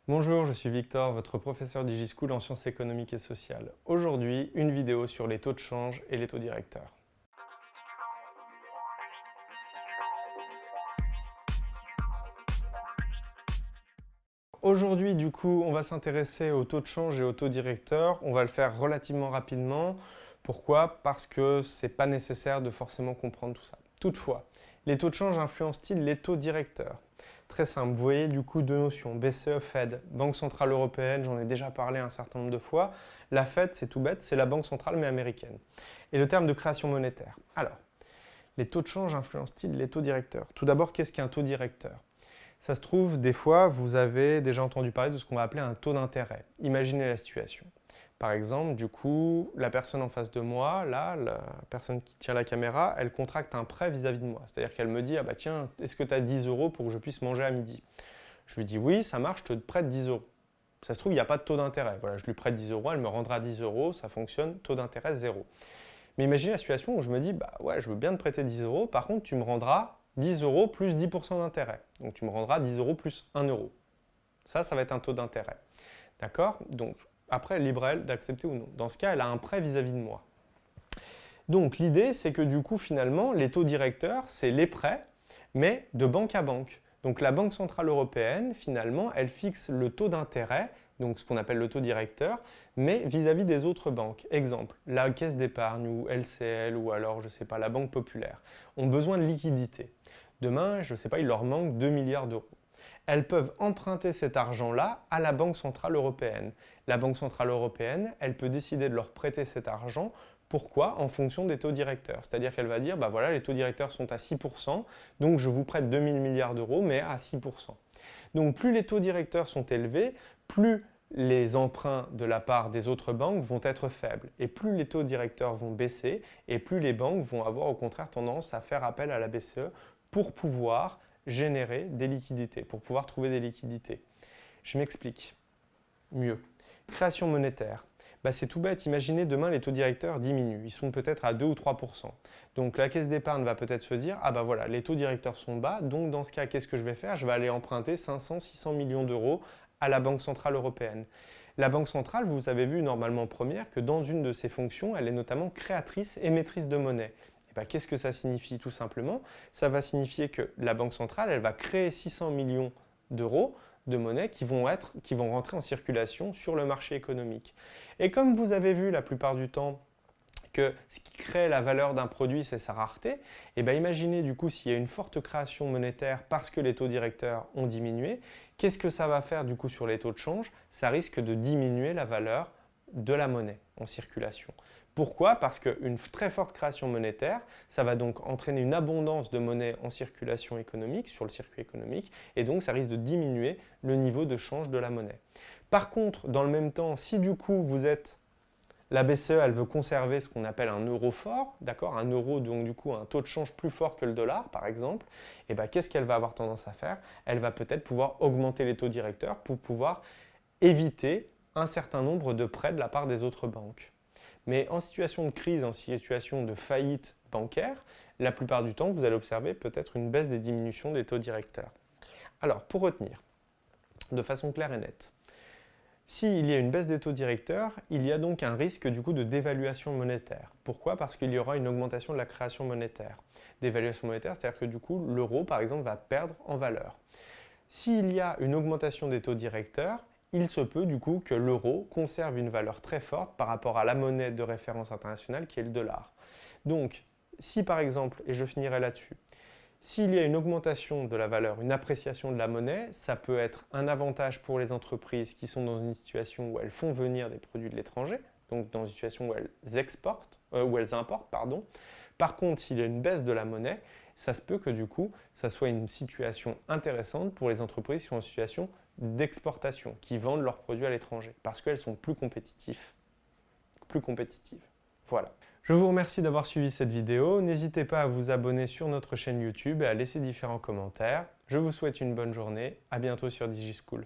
Bonjour, je suis Victor, votre professeur DigiSchool en sciences économiques et sociales. Aujourd'hui, une vidéo sur les taux de change et les taux directeurs. Aujourd'hui, du coup, on va s'intéresser aux taux de change et aux taux directeurs. On va le faire relativement rapidement. Pourquoi? Parce que c'est pas nécessaire de forcément comprendre tout ça. Toutefois, les taux de change influencent-ils les taux directeurs? Très simple, vous voyez du coup deux notions, BCE, Fed, Banque Centrale Européenne, j'en ai déjà parlé un certain nombre de fois. La Fed, c'est tout bête, c'est la Banque Centrale mais américaine. Et le terme de création monétaire. Alors, les taux de change influencent-ils les taux directeurs? Tout d'abord, qu'est-ce qu'un taux directeur? Ça se trouve, des fois, vous avez déjà entendu parler de ce qu'on va appeler un taux d'intérêt. Imaginez la situation. Par exemple, du coup, la personne en face de moi, là, la personne qui tient la caméra, elle contracte un prêt vis-à-vis de moi. C'est-à-dire qu'elle me dit, ah bah tiens, est-ce que tu as 10 euros pour que je puisse manger à midi? Je lui dis oui, ça marche, je te prête 10 euros. Ça se trouve, il n'y a pas de taux d'intérêt. Voilà, je lui prête 10 euros, elle me rendra 10 euros, ça fonctionne, taux d'intérêt zéro. Mais imaginez la situation où je me dis, bah ouais, je veux bien te prêter 10 euros, par contre, tu me rendras 10 euros plus 10% d'intérêt. Donc tu me rendras 10 euros plus 1 euro. Ça va être un taux d'intérêt. D'accord? Donc après, libre à elle d'accepter ou non. Dans ce cas, elle a un prêt vis-à-vis de moi. Donc l'idée, c'est que du coup, finalement, les taux directeurs, c'est les prêts, mais de banque à banque. Donc la Banque Centrale Européenne, finalement, elle fixe le taux d'intérêt, donc ce qu'on appelle le taux directeur, mais vis-à-vis des autres banques. Exemple, la Caisse d'épargne ou LCL ou alors, je ne sais pas, la Banque Populaire ont besoin de liquidité. Demain, je ne sais pas, il leur manque 2 milliards d'euros. Elles peuvent emprunter cet argent-là à la Banque Centrale Européenne. La Banque Centrale Européenne, elle peut décider de leur prêter cet argent. Pourquoi? En fonction des taux directeurs. C'est-à-dire qu'elle va dire, bah voilà, les taux directeurs sont à 6%, donc je vous prête 2000 milliards d'euros, mais à 6%. Donc plus les taux directeurs sont élevés, plus les emprunts de la part des autres banques vont être faibles. Et plus les taux directeurs vont baisser, et plus les banques vont avoir au contraire tendance à faire appel à la BCE pour pouvoir générer des liquidités, pour pouvoir trouver des liquidités. Je m'explique mieux. Création monétaire. Bah, c'est tout bête, imaginez demain les taux directeurs diminuent, ils sont peut-être à 2 ou 3%. Donc la caisse d'épargne va peut-être se dire, ah bah voilà, les taux directeurs sont bas, donc dans ce cas, qu'est-ce que je vais faire? Je vais aller emprunter 500-600 millions d'euros à la Banque Centrale Européenne. La Banque Centrale, vous avez vu normalement première que dans une de ses fonctions, elle est notamment créatrice et émettrice de monnaie. Qu'est-ce que ça signifie? Tout simplement, ça va signifier que la Banque Centrale, elle va créer 600 millions d'euros de monnaie qui vont rentrer en circulation sur le marché économique. Et comme vous avez vu la plupart du temps que ce qui crée la valeur d'un produit, c'est sa rareté, et imaginez du coup s'il y a une forte création monétaire parce que les taux directeurs ont diminué, qu'est-ce que ça va faire du coup sur les taux de change? Ça risque de diminuer la valeur de la monnaie en circulation. Pourquoi? Parce qu'une très forte création monétaire, ça va donc entraîner une abondance de monnaie en circulation économique, sur le circuit économique, et donc ça risque de diminuer le niveau de change de la monnaie. Par contre, dans le même temps, si du coup vous êtes la BCE, elle veut conserver ce qu'on appelle un euro fort, d'accord? Un euro, donc du coup un taux de change plus fort que le dollar, par exemple. Et qu'est-ce qu'elle va avoir tendance à faire? Elle va peut-être pouvoir augmenter les taux directeurs pour pouvoir éviter un certain nombre de prêts de la part des autres banques. Mais en situation de crise, en situation de faillite bancaire, la plupart du temps, vous allez observer peut-être une baisse des diminutions des taux directeurs. Alors, pour retenir, de façon claire et nette, s'il y a une baisse des taux directeurs, il y a donc un risque du coup de dévaluation monétaire. Pourquoi? Parce qu'il y aura une augmentation de la création monétaire. Dévaluation monétaire, c'est-à-dire que du coup, l'euro, par exemple, va perdre en valeur. S'il y a une augmentation des taux directeurs, il se peut du coup que l'euro conserve une valeur très forte par rapport à la monnaie de référence internationale qui est le dollar. Donc, si par exemple, et je finirai là-dessus, s'il y a une augmentation de la valeur, une appréciation de la monnaie, ça peut être un avantage pour les entreprises qui sont dans une situation où elles font venir des produits de l'étranger, donc dans une situation où elles exportent, où elles importent, pardon. Par contre, s'il y a une baisse de la monnaie, ça se peut que du coup, ça soit une situation intéressante pour les entreprises qui sont en situation d'exportation, qui vendent leurs produits à l'étranger, parce qu'elles sont plus compétitives. Voilà. Je vous remercie d'avoir suivi cette vidéo. N'hésitez pas à vous abonner sur notre chaîne YouTube et à laisser différents commentaires. Je vous souhaite une bonne journée. À bientôt sur DigiSchool.